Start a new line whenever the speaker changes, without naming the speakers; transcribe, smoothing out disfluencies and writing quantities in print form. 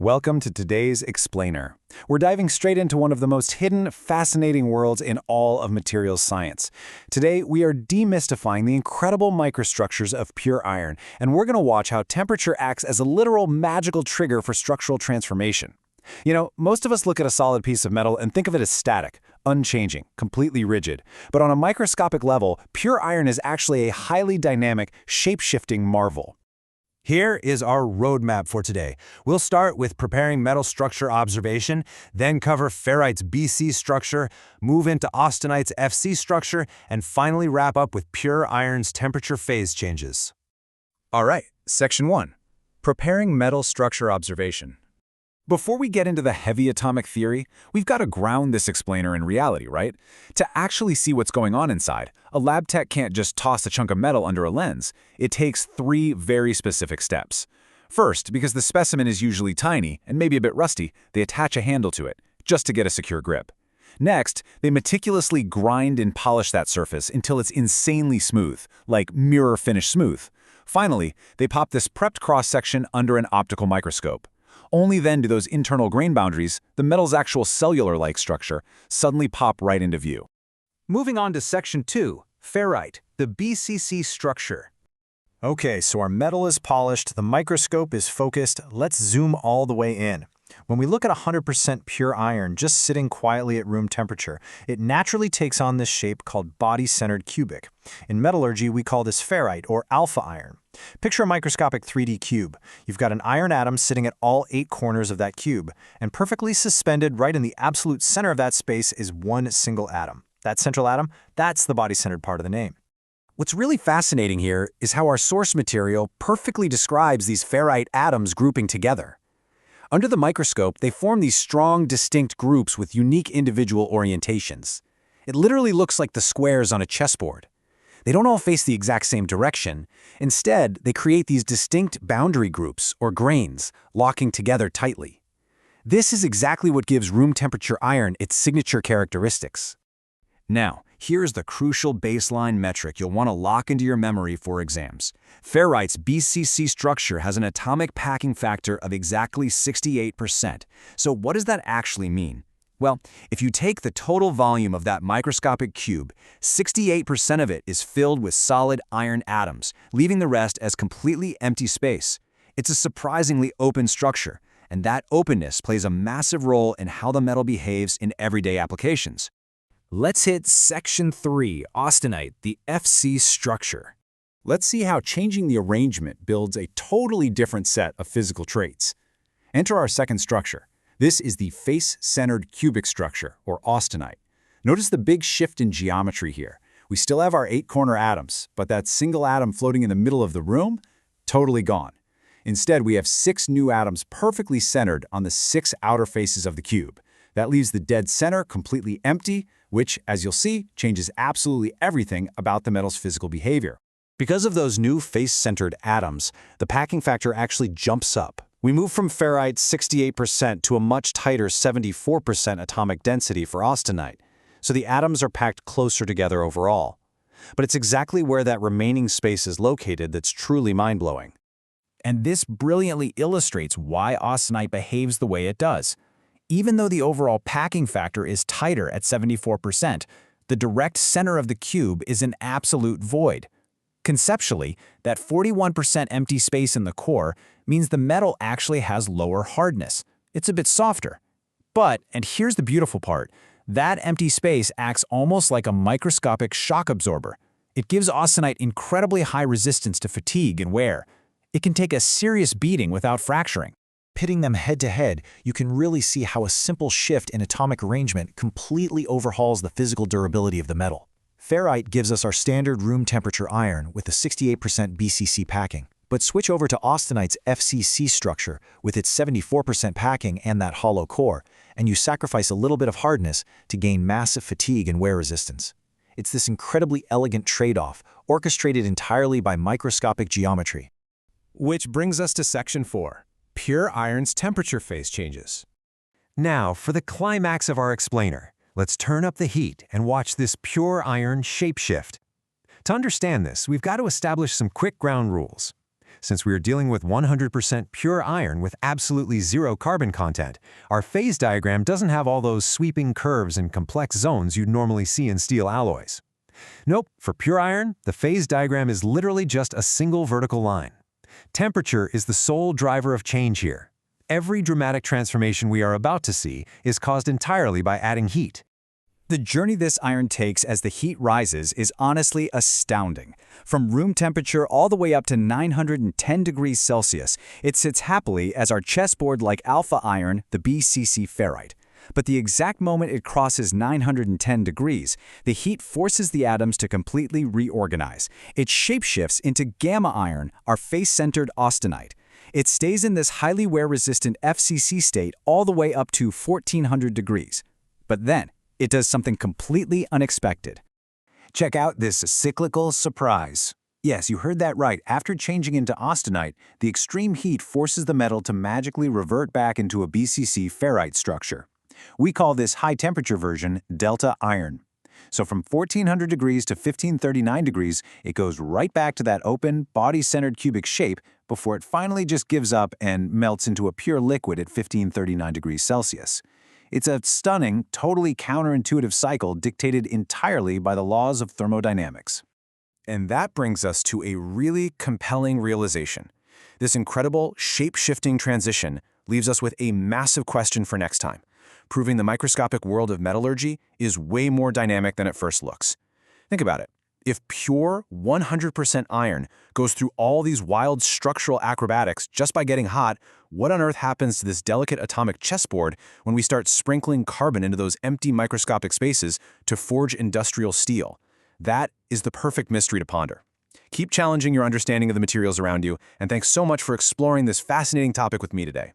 Welcome to today's Explainer. We're diving straight into one of the most hidden, fascinating worlds in all of materials science. Today, we are demystifying the incredible microstructures of pure iron, and we're going to watch how temperature acts as a literal magical trigger for structural transformation. You know, most of us look at a solid piece of metal and think of it as static, unchanging, completely rigid. But on a microscopic level, pure iron is actually a highly dynamic, shape-shifting marvel.
Here is our roadmap for today. We'll start with preparing metal structure observation, then cover ferrite's BC structure, move into austenite's FC structure, and finally wrap up with pure iron's temperature phase changes.
All right, Section 1. Preparing metal structure observation. Before we get into the heavy atomic theory, we've got to ground this explainer in reality, right? To actually see what's going on inside, a lab tech can't just toss a chunk of metal under a lens. It takes 3 very specific steps. First, because the specimen is usually tiny and maybe a bit rusty, they attach a handle to it, just to get a secure grip. Next, they meticulously grind and polish that surface until it's insanely smooth, like mirror finish smooth. Finally, they pop this prepped cross-section under an optical microscope. Only then do those internal grain boundaries, the metal's actual cellular-like structure, suddenly pop right into view.
Moving on to Section 2, ferrite, the BCC structure.
Okay, so our metal is polished, the microscope is focused. Let's zoom all the way in. When we look at 100% pure iron just sitting quietly at room temperature, it naturally takes on this shape called body-centered cubic. In metallurgy, we call this ferrite or alpha iron. Picture a microscopic 3D cube. You've got an iron atom sitting at all 8 corners of that cube, and perfectly suspended right in the absolute center of that space is one single atom. That central atom, that's the body-centered part of the name.
What's really fascinating here is how our source material perfectly describes these ferrite atoms grouping together. Under the microscope, they form these strong, distinct groups with unique individual orientations. It literally looks like the squares on a chessboard. They don't all face the exact same direction. Instead, they create these distinct boundary groups, or grains, locking together tightly. This is exactly what gives room temperature iron its signature characteristics. Now, here's the crucial baseline metric you'll want to lock into your memory for exams. Ferrite's BCC structure has an atomic packing factor of exactly 68%. So what does that actually mean? Well, if you take the total volume of that microscopic cube, 68% of it is filled with solid iron atoms, leaving the rest as completely empty space. It's a surprisingly open structure, and that openness plays a massive role in how the metal behaves in everyday applications. Let's hit Section 3, Austenite, the FC structure. Let's see how changing the arrangement builds a totally different set of physical traits. Enter our second structure. This is the face-centered cubic structure, or austenite. Notice the big shift in geometry here. We still have our 8-corner atoms, but that single atom floating in the middle of the room? Totally gone. Instead, we have 6 new atoms perfectly centered on the 6 outer faces of the cube. That leaves the dead center completely empty, which, as you'll see, changes absolutely everything about the metal's physical behavior. Because of those new face-centered atoms, the packing factor actually jumps up. We move from ferrite's 68% to a much tighter 74% atomic density for austenite, so the atoms are packed closer together overall. But it's exactly where that remaining space is located that's truly mind-blowing. And this brilliantly illustrates why austenite behaves the way it does. Even though the overall packing factor is tighter at 74%, the direct center of the cube is an absolute void. Conceptually, that 41% empty space in the core means the metal actually has lower hardness. It's a bit softer. But, and here's the beautiful part, that empty space acts almost like a microscopic shock absorber. It gives austenite incredibly high resistance to fatigue and wear. It can take a serious beating without fracturing. Pitting them head-to-head, you can really see how a simple shift in atomic arrangement completely overhauls the physical durability of the metal. Ferrite gives us our standard room temperature iron with a 68% BCC packing. But switch over to austenite's FCC structure with its 74% packing and that hollow core, and you sacrifice a little bit of hardness to gain massive fatigue and wear resistance. It's this incredibly elegant trade-off, orchestrated entirely by microscopic geometry.
Which brings us to Section 4. Pure iron's temperature phase changes. Now, for the climax of our explainer, let's turn up the heat and watch this pure iron shapeshift. To understand this, we've got to establish some quick ground rules. Since we are dealing with 100% pure iron with absolutely zero carbon content, our phase diagram doesn't have all those sweeping curves and complex zones you'd normally see in steel alloys. Nope, for pure iron, the phase diagram is literally just a single vertical line. Temperature is the sole driver of change here. Every dramatic transformation we are about to see is caused entirely by adding heat.
The journey this iron takes as the heat rises is honestly astounding. From room temperature all the way up to 910 degrees Celsius, it sits happily as our chessboard-like alpha iron, the BCC ferrite. But the exact moment it crosses 910 degrees, the heat forces the atoms to completely reorganize. It shapeshifts into gamma iron, our face-centered austenite. It stays in this highly wear-resistant FCC state all the way up to 1400 degrees. But then, it does something completely unexpected.
Check out this cyclical surprise. Yes, you heard that right. After changing into austenite, the extreme heat forces the metal to magically revert back into a BCC ferrite structure. We call this high-temperature version delta iron. So from 1400 degrees to 1539 degrees, it goes right back to that open, body-centered cubic shape before it finally just gives up and melts into a pure liquid at 1539 degrees Celsius. It's a stunning, totally counterintuitive cycle dictated entirely by the laws of thermodynamics. And that brings us to a really compelling realization. This incredible, shape-shifting transition leaves us with a massive question for next time, proving the microscopic world of metallurgy is way more dynamic than it first looks. Think about it. If pure 100% iron goes through all these wild structural acrobatics just by getting hot, what on earth happens to this delicate atomic chessboard when we start sprinkling carbon into those empty microscopic spaces to forge industrial steel? That is the perfect mystery to ponder. Keep challenging your understanding of the materials around you, and thanks so much for exploring this fascinating topic with me today.